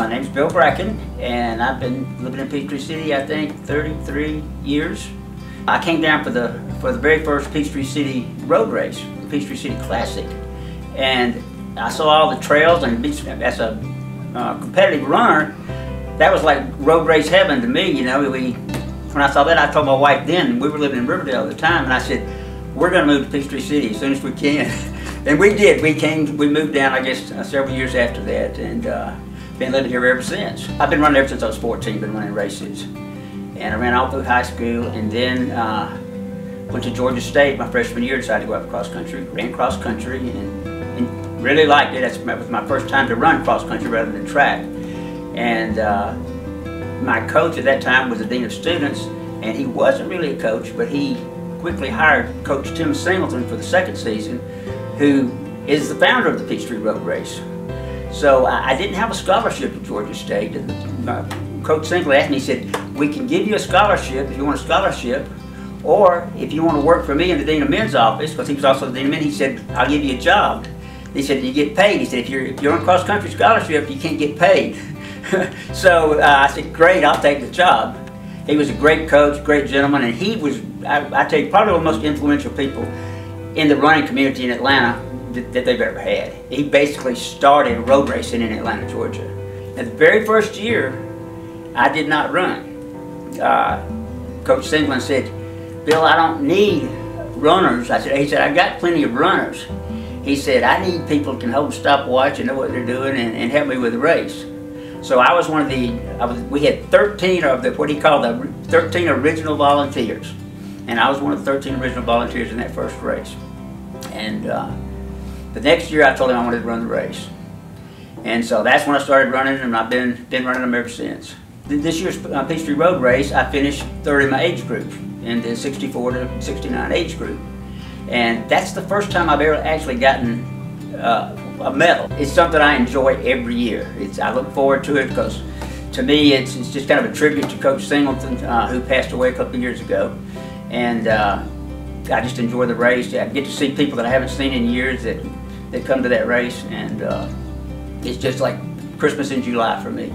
My name's Bill Brackin, and I've been living in Peachtree City, I think, 33 years. I came down for the very first Peachtree City road race, the Peachtree City Classic, and I saw all the trails, and as a competitive runner, that was like road race heaven to me. You know, when I saw that, I told my wife then, and we were living in Riverdale at the time, and I said, we're going to move to Peachtree City as soon as we can. And we did. We moved down, I guess, several years after that, and been living here ever since. I've been running ever since I was 14, been running races. And I ran all through high school, and then went to Georgia State my freshman year, decided to go out cross country, ran cross country, and really liked it. That was my first time to run cross country rather than track. And my coach at that time was the dean of students, and he wasn't really a coach, but he quickly hired Coach Tim Singleton for the second season, who is the founder of the Peachtree Road Race. So I didn't have a scholarship at Georgia State. Coach Singleton asked me, he said, we can give you a scholarship if you want a scholarship, or if you want to work for me in the Dean of Men's office, because he was also the Dean of Men, he said, I'll give you a job. He said, you get paid. He said, if you're on cross-country scholarship, you can't get paid. So I said, great, I'll take the job. He was a great coach, great gentleman, and he was, I tell you, probably one of the most influential people in the running community in Atlanta that they've ever had. He basically started road racing in Atlanta, Georgia. And the very first year, I did not run. Coach Singleton said, Bill, I don't need runners. He said, I got plenty of runners. He said, I need people who can hold a stopwatch and know what they're doing and help me with the race. So I was one of we had 13 of what he called the 13 original volunteers. And I was one of the 13 original volunteers in that first race. And the next year I told him I wanted to run the race. And so that's when I started running, and I've been running them ever since. This year's Peachtree Road Race, I finished third in my age group, in the 64 to 69 age group. And that's the first time I've ever actually gotten a medal. It's something I enjoy every year. I look forward to it because to me it's just kind of a tribute to Coach Singleton, who passed away a couple of years ago. And I just enjoy the race. I get to see people that I haven't seen in years that come to that race, and it's just like Christmas in July for me.